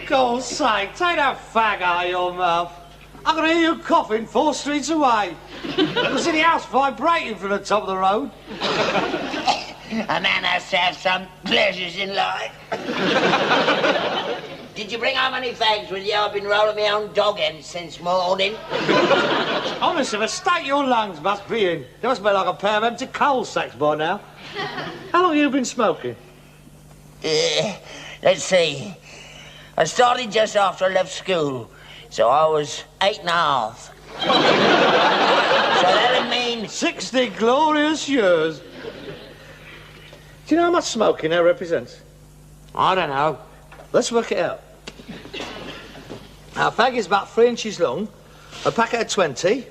God's sake, take that fag out of your mouth. I can hear you coughing 4 streets away. I can see the house vibrating from the top of the road. A man has to have some pleasures in life. Did you bring home any fags with you? I've been rolling my own dog ends since morning. Honestly, the state your lungs must be in. They must smell like a pair of empty coal sacks by now. How long have you been smoking? Let's see. I started just after I left school, so I was 8 and a half. So that'd mean 60 glorious years. Do you know how much smoking that represents? I don't know. Let's work it out. Our fag is about 3 inches long, a packet of 20.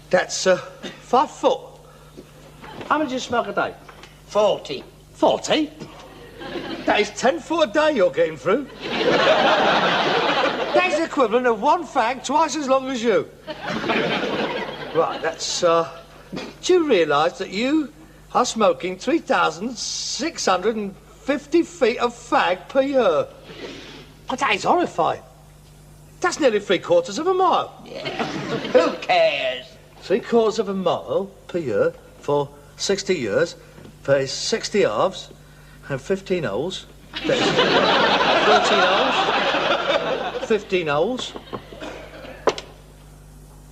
That's 5 foot. How much do you smoke a day? 40. 40? That is 10 foot a day you're getting through. That's the equivalent of 1 fag twice as long as you. Right, that's, do you realise that you are smoking 3,650 feet of fag per year? Oh, that is horrifying. That's nearly 3/4 of a mile. Yeah. Who cares? 3/4 of a mile per year for 60 years. There's 60 halves and 15 holes. There's 13 holes. 15 holes.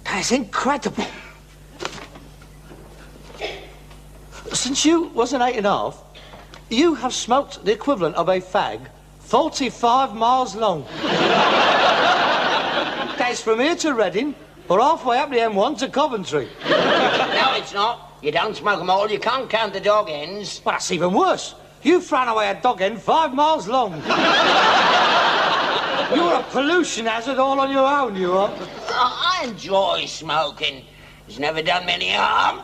That's incredible. Since you wasn't 8 and a half, you have smoked the equivalent of a fag 45 miles long. That's from here to Reading, or halfway up the M1 to Coventry. No, it's not. You don't smoke them all. You can't count the dog ends. Well, that's even worse. You've thrown away a dog end 5 miles long. You're a pollution hazard all on your own, you are. I enjoy smoking. It's never done me any harm.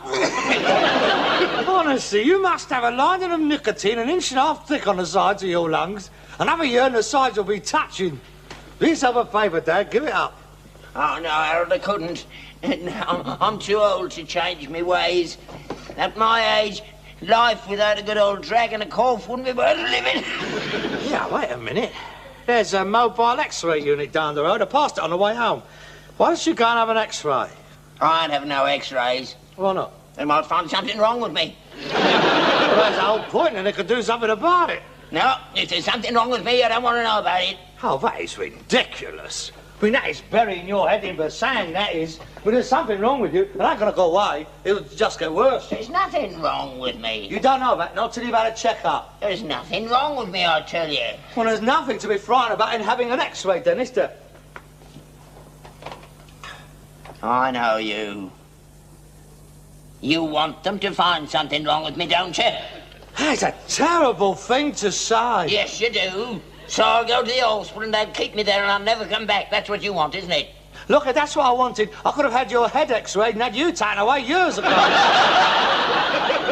Honestly, you must have a lining of nicotine 1.5 inches thick on the sides of your lungs. Another year and the sides will be touching. Please have a favour, Dad. Give it up. Oh, no, Harold, I couldn't. I'm too old to change my ways. At my age, life without a good old drag and a cough wouldn't be worth living. Yeah, wait a minute. There's a mobile X-ray unit down the road. I passed it on the way home. Why don't you go and have an X-ray? I ain't having no X-rays. Why not? They might find something wrong with me. Well, that's the whole point, and they could do something about it. No, if there's something wrong with me, I don't want to know about it. Oh, that is ridiculous. I mean, that is burying your head in the sand, that is. But there's something wrong with you, it ain't gonna go away. It'll just get worse. There's nothing wrong with me. You don't know that, not till you've had a check-up. There's nothing wrong with me, I tell you. Well, there's nothing to be frightened about in having an X-ray, then, is there? I know you. You want them to find something wrong with me, don't you? That's a terrible thing to say. Yes, you do. So I'll go to the hospital and they'll keep me there and I'll never come back. That's what you want, isn't it? Look, that's what I wanted. I could have had your head X-rayed and had you taken away years ago.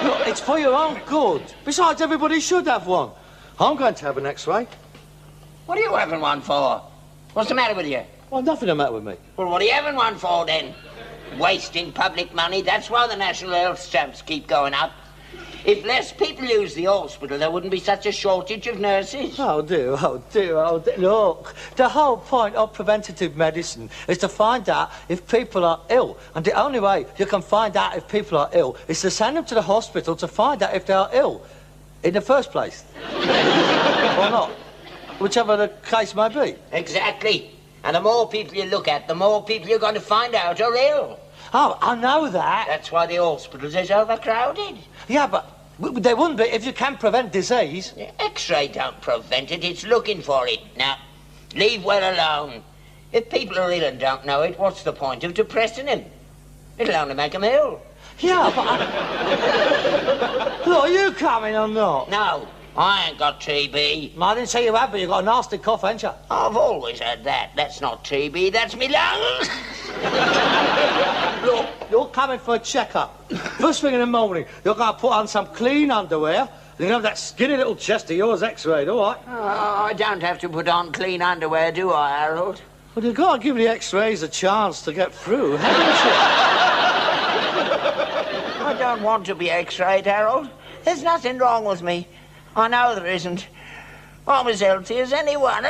Look, it's for your own good. Besides, everybody should have one. I'm going to have an X-ray. What are you having one for? What's the matter with you? Well, nothing the matter with me. Well, what are you having one for, then? Wasting public money. That's why the national health stamps keep going up. If less people use the hospital, there wouldn't be such a shortage of nurses. Oh, dear, oh, dear, oh, dear. Look, the whole point of preventative medicine is to find out if people are ill. And the only way you can find out if people are ill is to send them to the hospital to find out if they are ill in the first place. Or not. Whichever the case may be. Exactly. And the more people you look at, the more people you're going to find out are ill. Oh, I know that. That's why the hospitals is overcrowded. Yeah, but they wouldn't be if you can prevent disease. The X-ray don't prevent it, it's looking for it. Now, leave well alone. If people are ill and don't know it, what's the point of depressing them? It'll only make them ill. Yeah, but... Look, are you coming or not? No, I ain't got TB. I didn't say you had, but you've got a nasty cough, ain't you? I've always had that. That's not TB, that's me lungs. Look, you're coming for a checkup. First thing in the morning, you're going to put on some clean underwear. You have that skinny little chest of yours x-rayed, all right? I don't have to put on clean underwear, do I, Harold? Well, you've got to give the x-rays a chance to get through, haven't you? I don't want to be x-rayed, Harold. There's nothing wrong with me. I know there isn't. I'm as healthy as anyone.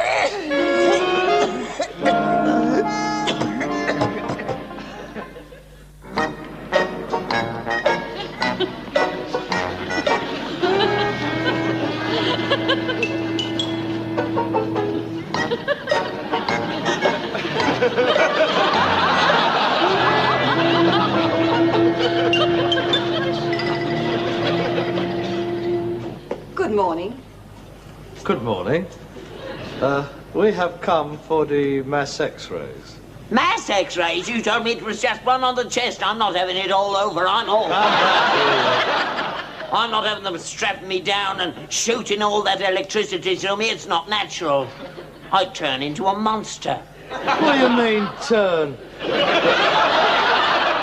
Good morning. Good morning. We have come for the mass x-rays. Mass x-rays? You told me it was just one on the chest. I'm not having it all over. I'm not having them strapping me down and shooting all that electricity through me. It's not natural. I'd turn into a monster. What do you mean, turn?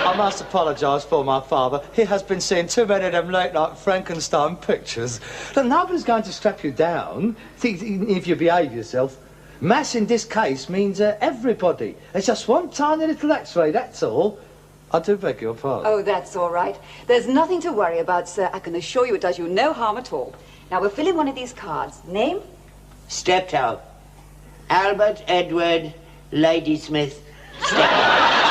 I must apologise for my father. He has been seeing too many of them late-night Frankenstein pictures. Look, nobody's going to strap you down if you behave yourself. Mass in this case means everybody. It's just one tiny little x-ray, that's all. I do beg your pardon. Oh, that's all right. There's nothing to worry about, sir. I can assure you it does you no harm at all. Now, we'll fill in one of these cards. Name? Steptoe. Albert Edward Ladysmith Steptoe.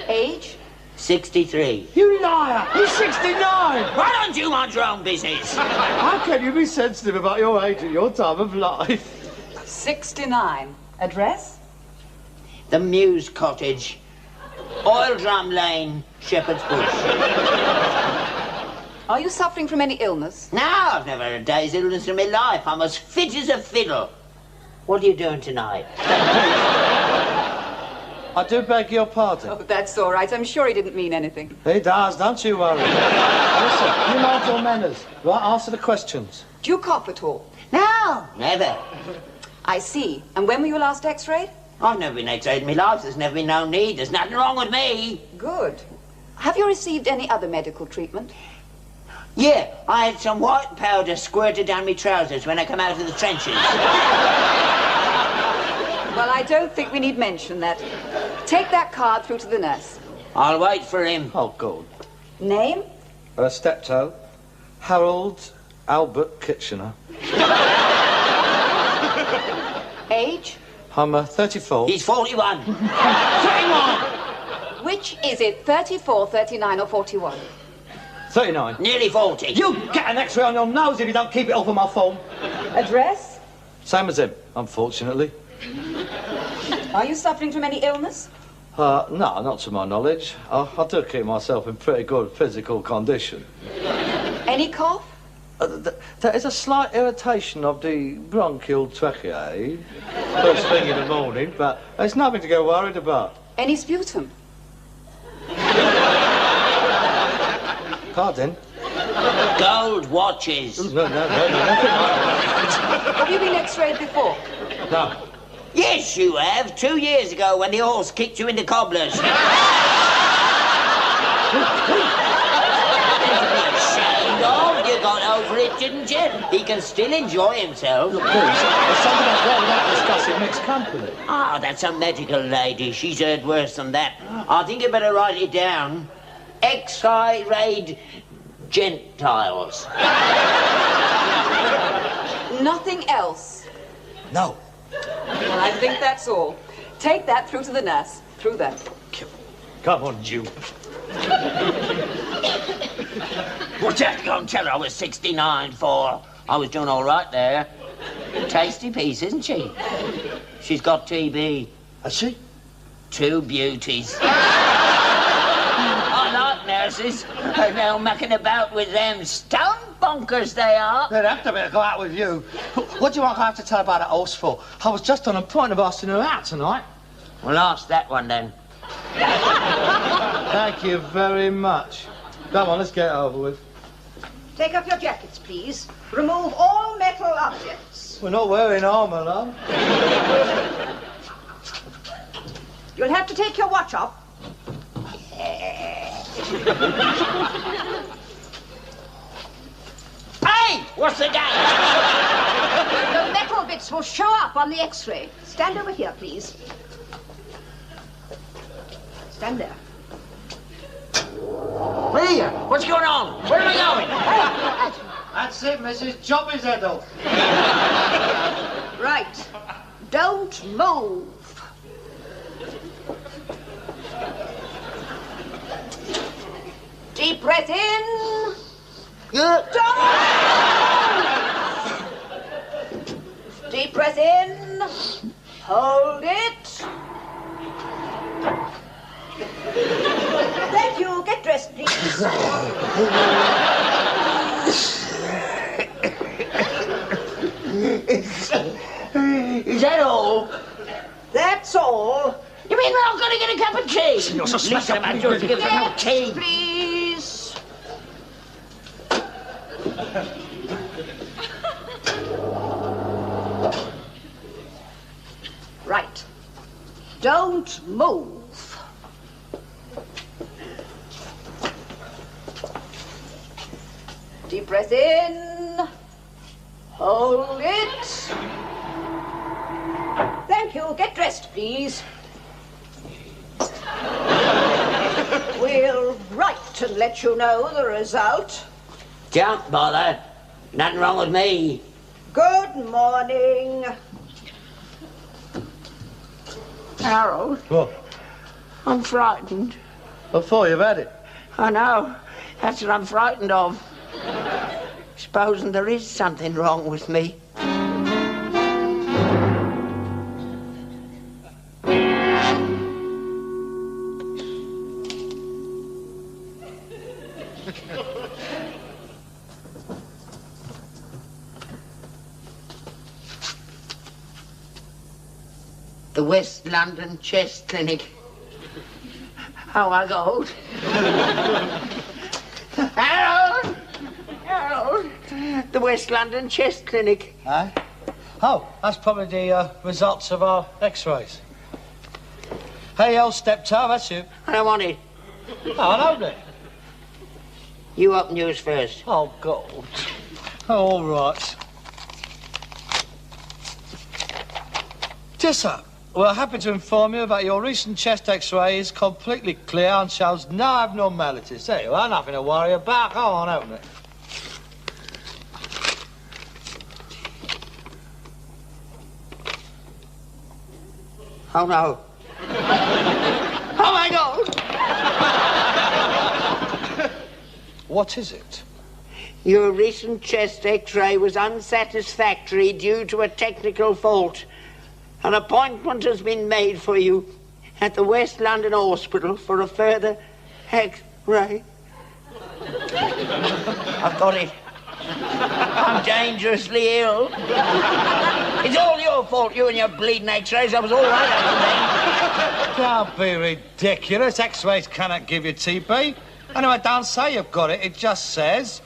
Age? 63. You liar! You're 69! Why don't you mind your own business? How can you be sensitive about your age at your time of life? 69. Address? The Mews Cottage. Oil Drum Lane, Shepherd's Bush. Are you suffering from any illness? No, I've never had a day's illness in my life. I'm as fit as a fiddle. What are you doing tonight? I do beg your pardon. Oh, that's all right. I'm sure he didn't mean anything. He does, don't you worry. Listen, you mind your manners. Right, answer the questions. Do you cough at all? No, never. I see. And when were you last x-rayed? I've never been x-rayed in my life. There's never been no need. There's nothing wrong with me. Good. Have you received any other medical treatment? Yeah, I had some white powder squirted down my trousers when I come out of the trenches. Well, I don't think we need mention that. Take that card through to the nurse. I'll wait for him. Oh, good. Name? Steptoe. Harold Albert Kitchener. Age? I'm 34. He's 41. 39! Which is it, 34, 39 or 41? 39. Nearly 40. You get an x-ray on your nose if you don't keep it off of my phone. Address? Same as him, unfortunately. Are you suffering from any illness? No, not to my knowledge. I do keep myself in pretty good physical condition. Any cough? There is a slight irritation of the bronchial tracheae first thing in the morning, but there's nothing to get worried about. Any sputum? Pardon? Gold watches. No, nothing like that. Have you been x-rayed before? No. Yes, you have. 2 years ago when the horse kicked you into cobblers. Ashamed of? You got over it, didn't you? He can still enjoy himself. Look, please, there's something that's wrong without discussing mixed company. Ah, that's a medical lady. She's heard worse than that. I think you better write it down. X-rayed Gentiles. Nothing else? No. Well, I think that's all. Take that through to the nurse. Through there. Come on, Jew. What's that? Go and tell her I was 69 for. I was doing all right there. Tasty piece, isn't she? She's got TB. Has she? 2 beauties. I like nurses. I'm now mucking about with them. Stone bonkers they are. They'd have to go out with you. What do you want I have to tell about that horse for? I was just on the point of asking her out tonight. Well, ask that one then. Thank you very much. Come on, let's get it over with. Take off your jackets, please. Remove all metal objects. We're not wearing armour, love. You'll have to take your watch off. Hey! What's the game? The metal bits will show up on the X-ray. Stand over here, please. Stand there. Here, what's going on? Where are we going? That's it, Mrs. Chop his head off. Right. Don't move. Deep breath in. Good. Don't move. Deep breath in. Hold it. Thank you. Get dressed, please. Is that all? That's all. You mean we're not going to get a cup of tea? You're so Listen, man, you're to give us no tea. Please. Right. Don't move. Deep breath in. Hold it. Thank you. Get dressed, please. We'll write and let you know the result. Don't bother. Nothing wrong with me. Good morning. Harold, What? I'm frightened. Before you've had it. I know. That's what I'm frightened of. Supposing there is something wrong with me. The West London Chest Clinic. How I go? Harold! Harold! The West London Chest Clinic. Eh? Oh, that's probably the results of our x-rays. Hey, old Steptoe, that's you. I don't want it. Oh, I know it. You open yours first. Oh, God. Oh, all right. Just up. We're happy to inform you that your recent chest x-ray is completely clear and shows no abnormalities. There you are, nothing to worry about. Go on, open it. Oh, no. Oh, my God! What is it? Your recent chest x-ray was unsatisfactory due to a technical fault. An appointment has been made for you at the West London Hospital for a further x-ray. I've got it. I'm dangerously ill. It's all your fault, you and your bleeding x-rays. I was all right up Don't be ridiculous. X-rays cannot give you TB. Anyway, don't say you've got it. It just says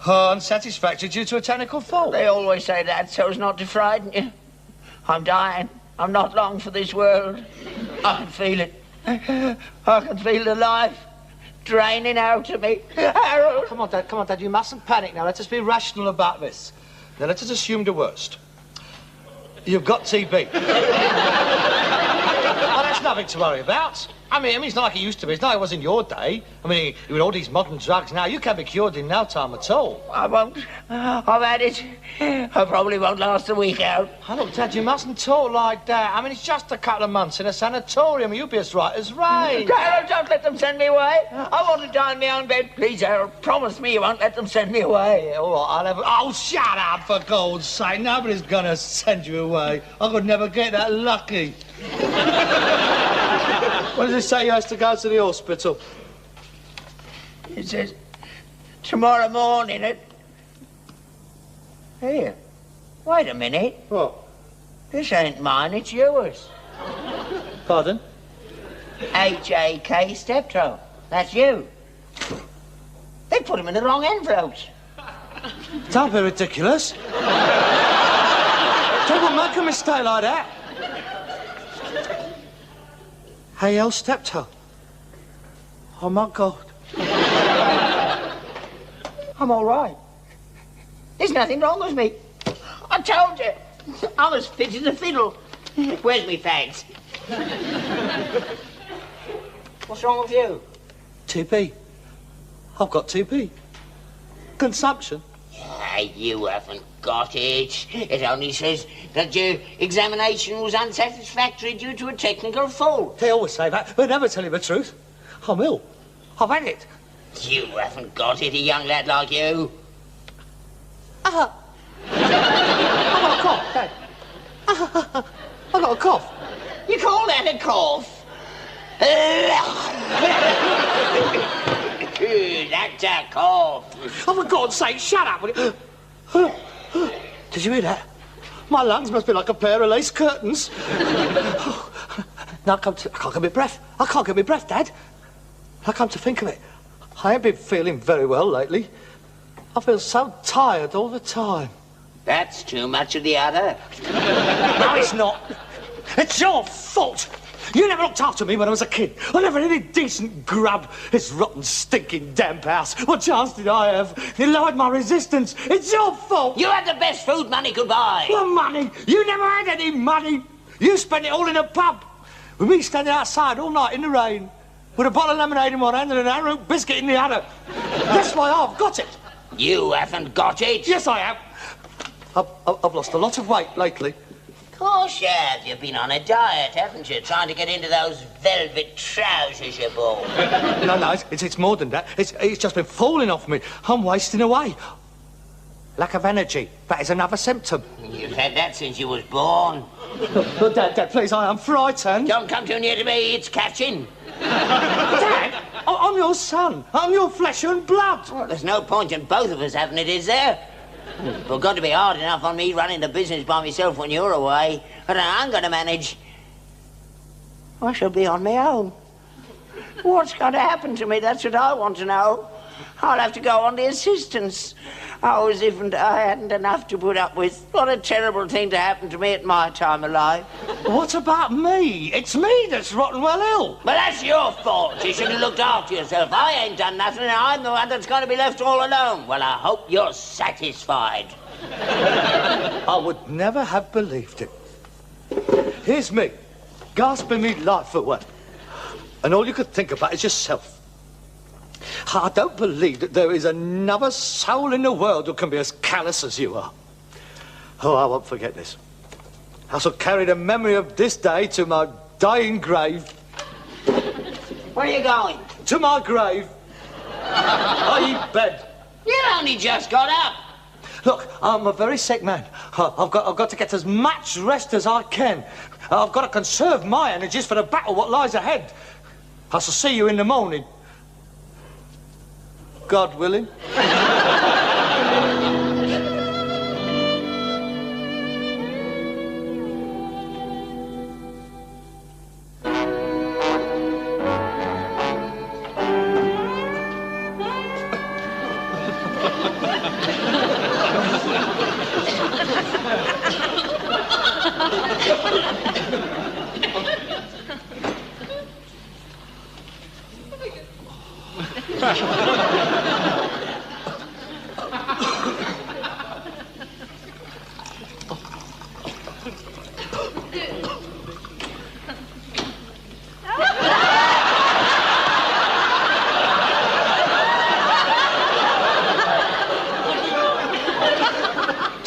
unsatisfactory due to a technical fault. They always say that so as not to frighten you. I'm dying. I'm not long for this world. I can feel it. I can feel the life draining out of me. Harold! Come on, Dad, you mustn't panic now. Let us be rational about this. Now, let us assume the worst. You've got TB. Oh, that's There's nothing to worry about. I mean, it's not like it used to be. It's not like it was in your day. I mean, with all these modern drugs now, you can't be cured in no time at all. I won't. I've had it. I probably won't last a week out. Oh, look, Dad, you mustn't talk like that. I mean, it's just a couple of months in a sanatorium. You'll be as right as rain. Harold, don't let them send me away. I want to die in my own bed. Please, Harold, promise me you won't let them send me away. Yeah, all right, I'll have... Oh, shut up, for God's sake. Nobody's gonna send you away. I could never get that lucky. When does it say you has to go to the hospital? It says tomorrow morning at... Here, wait a minute. What? This ain't mine, it's yours. Pardon? H.A.K. Steptoe. That's you. They put him in the wrong envelopes. Don't be ridiculous. Don't make a mistake like that. Hey, El Steptoe. Oh, my God. I'm all right. There's nothing wrong with me. I told you. I'm as fit as a fiddle. Where's me fags? What's wrong with you? TB. I've got TB. Consumption. You haven't got it. It only says that your examination was unsatisfactory due to a technical fault. They always say that, but never tell you the truth. I'm ill. I've had it. You haven't got it, a young lad like you. I've got a cough, Dad. I've got a cough. You call that a cough? That's a cough. Oh, for God's sake, shut up. Did you hear that? My lungs must be like a pair of lace curtains. Now I can't get my breath. I can't get my breath, Dad. I come to think of it, I ain't been feeling very well lately. I feel so tired all the time. That's too much of the other. No, it's not. It's your fault. You never looked after me when I was a kid. I never had any decent grub. This rotten, stinking, damp house. What chance did I have? You lowered my resistance. It's your fault. You had the best food money could buy. What money? You never had any money. You spent it all in a pub. With me standing outside all night in the rain, with a bottle of lemonade in one hand and an arrowroot biscuit in the other. That's why I've got it. You haven't got it. Yes, I have. I've lost a lot of weight lately. Of course you have. You've been on a diet, haven't you? Trying to get into those velvet trousers you bought. No, it's more than that. It's just been falling off me. I'm wasting away. Lack of energy. That is another symptom. You've had that since you was born. Look, Dad, please, I am frightened. Don't come too near to me. It's catching. Dad, I'm your son. I'm your flesh and blood. Well, there's no point in both of us having it, is there? Well, got to be hard enough on me running the business by myself when you're away. But I'm going to manage. I shall be on my own. What's going to happen to me? That's what I want to know. I'll have to go on the assistance. Oh, as if I hadn't enough to put up with. What a terrible thing to happen to me at my time of life. What about me? It's me that's rotten well ill. But that's your fault. You should have looked after yourself. I ain't done nothing, and I'm the one that's going to be left all alone. Well, I hope you're satisfied. I would never have believed it. Here's me, gasping me life away. And all you could think about is yourself. I don't believe that there is another soul in the world who can be as callous as you are. Oh, I won't forget this. I shall carry the memory of this day to my dying grave. Where are you going? To my grave. I eat bed. You only just got up. Look, I'm a very sick man. I've got to get as much rest as I can. I've got to conserve my energies for the battle what lies ahead. I shall see you in the morning. God willing.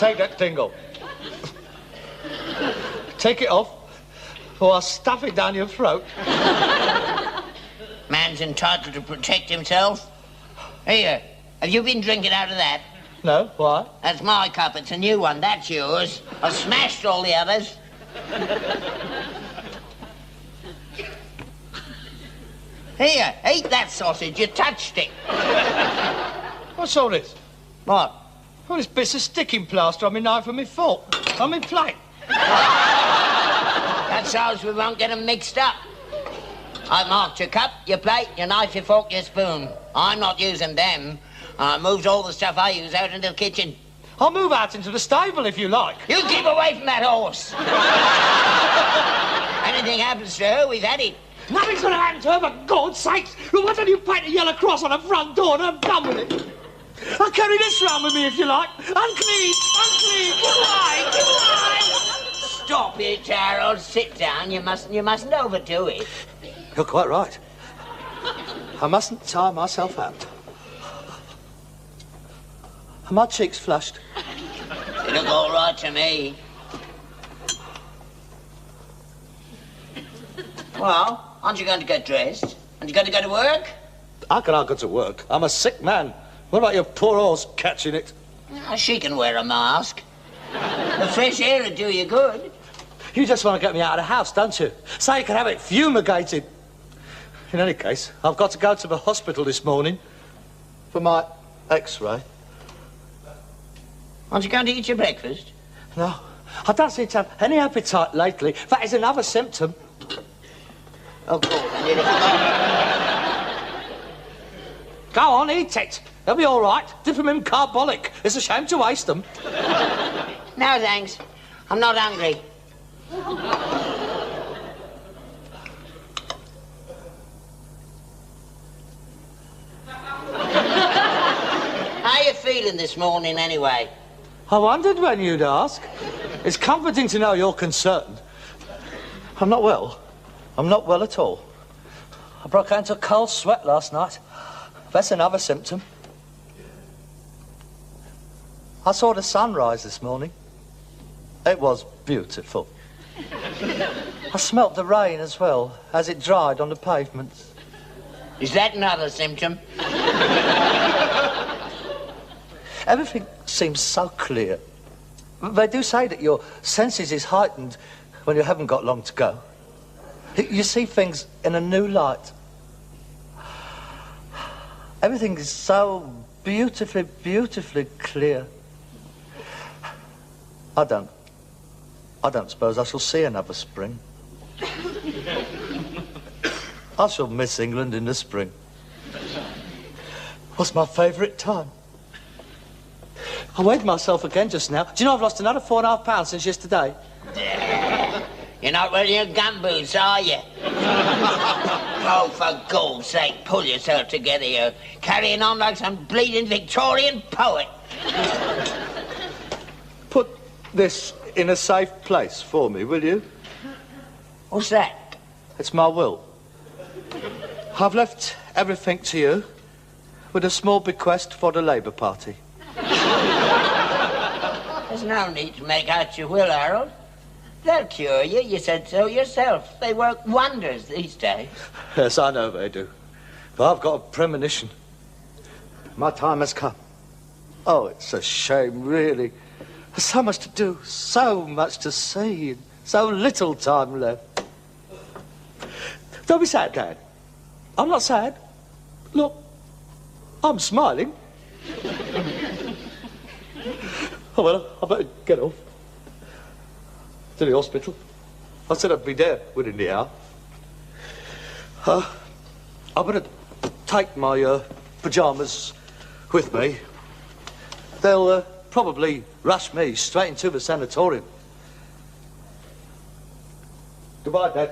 take that dingle. Take it off, or I'll stuff it down your throat. Man's entitled to protect himself. Here, have you been drinking out of that? No, why? That's my cup. It's a new one. That's yours. I've smashed all the others. Here, eat that sausage. You touched it. What's all this? What? All this bits of sticking plaster on my knife and my fork. On my plate. That's so we won't get them mixed up. I marked your cup, your plate, your knife, your fork, your spoon. I'm not using them. I moved all the stuff I use out into the kitchen. I'll move out into the stable if you like. You keep away from that horse. Anything happens to her, we've had it. Nothing's going to happen to her, for God's sakes. Well, why don't you paint a yellow cross on the front door and I'm done with it? I'll carry this round with me if you like. Unclean, unclean, get away, get away. Stop it, Harold. Sit down. You mustn't overdo it. You're quite right. I mustn't tire myself out. Are my cheeks flushed? They look all right to me. Well, aren't you going to get dressed? Aren't you going to go to work? How can I go to work? I'm a sick man. What about your poor horse catching it? Oh, she can wear a mask. The fresh air would do you good. You just want to get me out of the house, don't you? So you can have it fumigated. In any case, I've got to go to the hospital this morning for my X-ray. Aren't you going to eat your breakfast? No, I don't seem to have any appetite lately. That is another symptom. Of course, I nearly forgot. Go on, eat it. They'll be all right. Dip them in carbolic. It's a shame to waste them. No, thanks. I'm not hungry. How you feeling this morning, anyway? I wondered when you'd ask. It's comforting to know you're concerned. I'm not well. I'm not well at all. I broke out into a cold sweat last night. That's another symptom. I saw the sunrise this morning. It was beautiful. I smelt the rain as well, as it dried on the pavements. Is that another symptom? Everything seems so clear. They do say that your senses is heightened when you haven't got long to go. You see things in a new light. Everything is so beautifully, beautifully clear. I don't suppose I shall see another spring. I shall miss England in the spring. What's my favourite time? I weighed myself again just now. Do you know I've lost another 4.5 pounds since yesterday? You're not wearing your gumboots, are you? Oh, for God's sake, pull yourself together. You're carrying on like some bleeding Victorian poet. Put this in a safe place for me, will you? What's that? It's my will. I've left everything to you, with a small bequest for the Labour Party. There's no need to make out your will, Harold. They'll cure you. You said so yourself. They work wonders these days. Yes, I know they do. But I've got a premonition. My time has come. Oh, it's a shame, really. There's so much to do, so much to see, and so little time left. Don't be sad, Dad. I'm not sad. Look, I'm smiling. Oh, well, I better get off. To the hospital. I said I'd be there within the hour. I better take my pyjamas with me. They'll probably rush me straight into the sanatorium. Goodbye, Dad.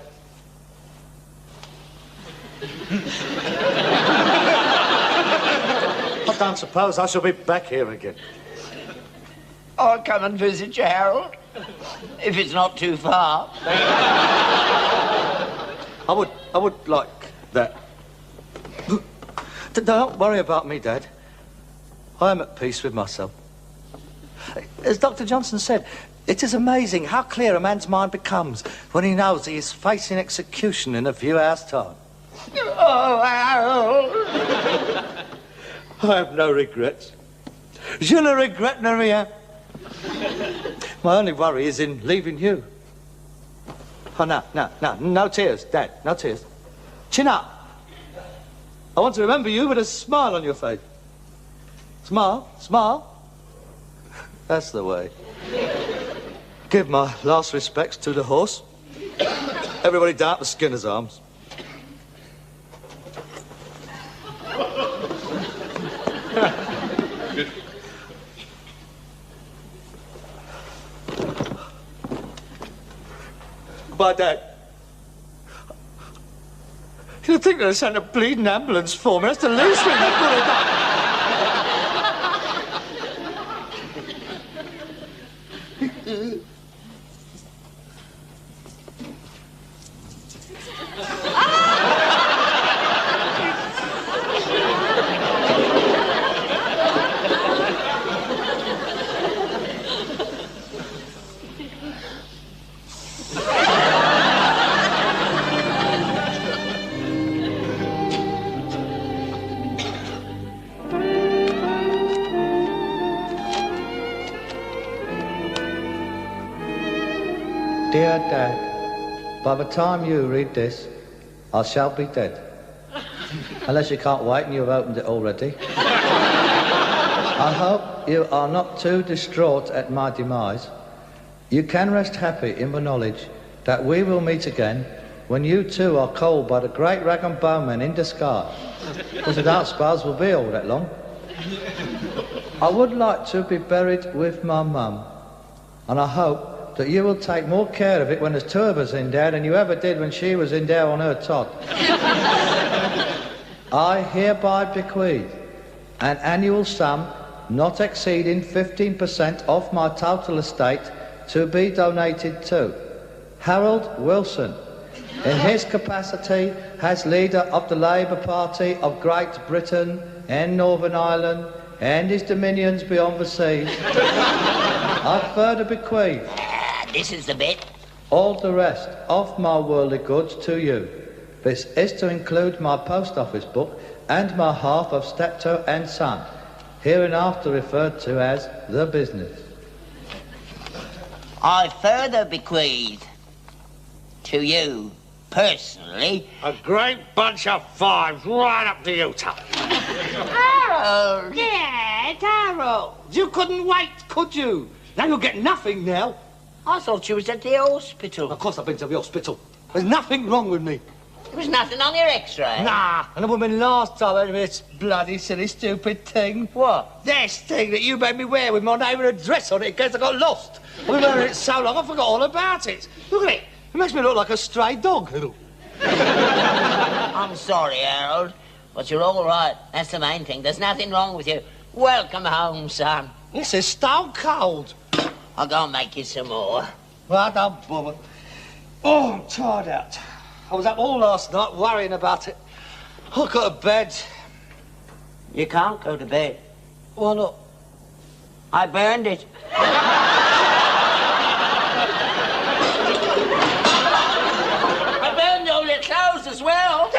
I don't suppose I shall be back here again. I'll come and visit you, Harold. If it's not too far. I would like that. Don't worry about me, Dad. I am at peace with myself. As Dr. Johnson said, it is amazing how clear a man's mind becomes when he knows he is facing execution in a few hours' time. Oh, Harold. I have no regrets. Je ne regrette rien. My only worry is in leaving you. Oh, no tears, Dad, no tears. Chin up. I want to remember you with a smile on your face. Smile, smile. That's the way. Give my last respects to the horse. Everybody down to Skinner's Arms. Bye, Dad. You think they'd send a bleeding ambulance for me? That's the least thing they could have done. Dear Dad, by the time you read this, I shall be dead. Unless you can't wait and you've opened it already. I hope you are not too distraught at my demise. You can rest happy in the knowledge that we will meet again when you too are called by the great rag and bone men in disguise, because I don't suppose we'll be all that long. I would like to be buried with my mum, and I hope that you will take more care of it when there's two of us in there than you ever did when she was in there on her Todd. I hereby bequeath an annual sum not exceeding 15% of my total estate to be donated to Harold Wilson in his capacity as leader of the Labour Party of Great Britain and Northern Ireland and his dominions beyond the seas. I further bequeath This is the bit. all the rest of my worldly goods to you. This is to include my post office book and my half of Steptoe and Son, hereinafter referred to as the business. I further bequeath to you, personally, A great bunch of fives right up to you, Tuck. Harold! Yeah, Harold. You couldn't wait, could you? Now you'll get nothing now. I thought you was at the hospital. Of course I've been to the hospital. There's nothing wrong with me. There was nothing on your x-ray. Nah, and the woman last time had this bloody silly stupid thing. What? This thing that you made me wear with my name and address on it in case I got lost. I've been wearing it so long I forgot all about it. Look at it. It makes me look like a stray dog. I'm sorry, Harold, but you're all right. That's the main thing. There's nothing wrong with you. Welcome home, son. This is stone cold. I'll go and make you some more. Well, don't bother. Oh, I'm tired out. I was up all last night worrying about it. I got to bed. You can't go to bed. Why not? I burned it. I burned all your clothes as well.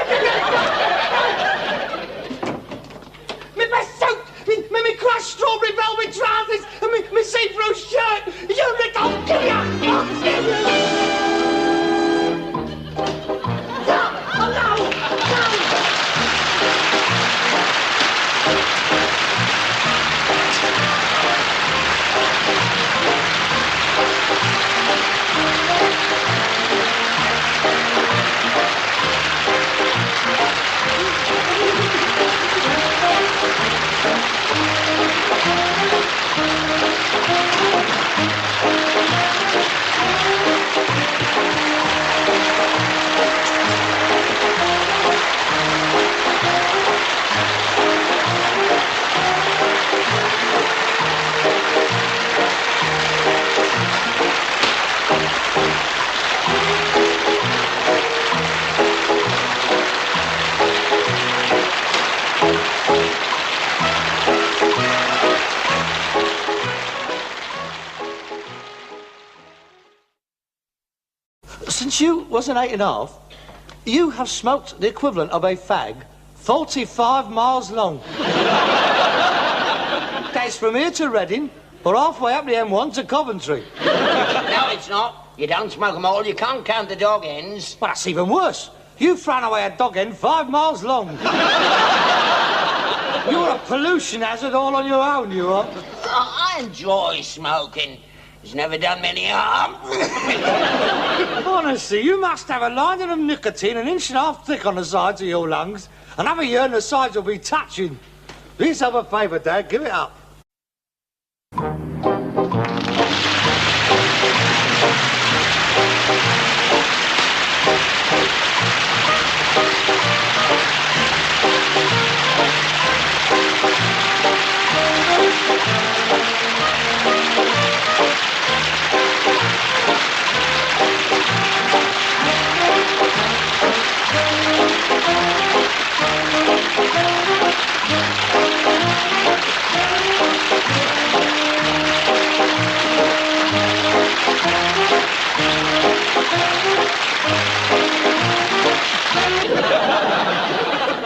Me best suit, me crushed strawberry velvet trousers, and me see-through shirt. You little killer! I'll kill you! No! Oh, no! wasn't 8.5, you have smoked the equivalent of a fag 45 miles long. That's from here to Reading, or halfway up the M1 to Coventry. No, it's not. You don't smoke them all. You can't count the dog ends. Well, that's even worse. You've thrown away a dog end 5 miles long. You're a pollution hazard all on your own, you are. I enjoy smoking. It's never done me any harm. Honestly, you must have a lining of nicotine 1.5 inches thick on the sides of your lungs, and have a year and the sides will be touching. Please have a favour, Dad. Give it up.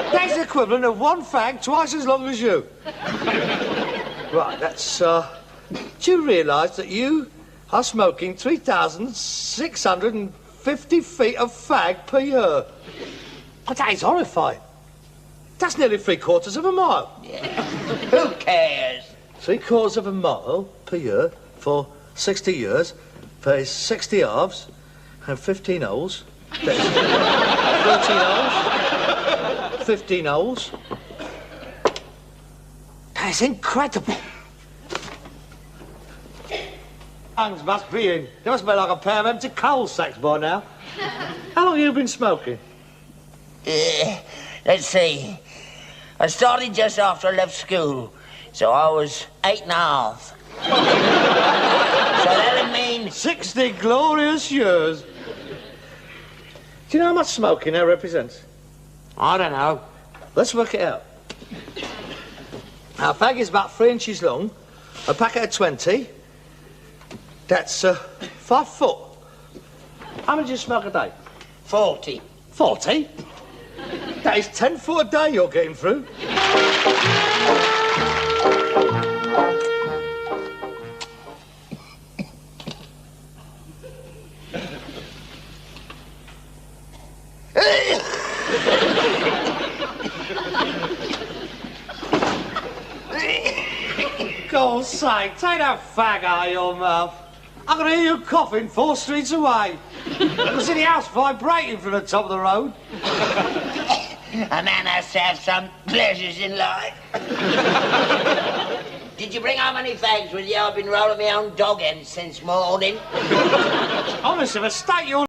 That's the equivalent of one fag twice as long as you. Right, that's, do you realise that you are smoking 3,650 feet of fag per year? But that is horrifying. That's nearly 3/4 of a mile. Yeah. Who cares? 3/4 of a mile per year for 60 years. That is 60 halves and 15 holes. That is 13 holes. 15 holes. That's incredible. Lungs must be in. They must be like a pair of empty coal sacks by now. How long have you been smoking? Let's see. I started just after I left school, so I was 8.5. So that'll mean 60 glorious years. Do you know how much smoking that represents? I don't know. Let's work it out. Now, a fag is about 3 inches long. A packet of 20. That's 5 foot. How many do you smoke a day? 40. 40? That is 10 foot a day you're getting through. God's sake, take that fag out of your mouth. I can hear you coughing 4 streets away. I can see the house vibrating from the top of the road. A man has to have some pleasures in life. Did you bring how many fags with you? I've been rolling my own dog ends since morning. Honestly, if I state your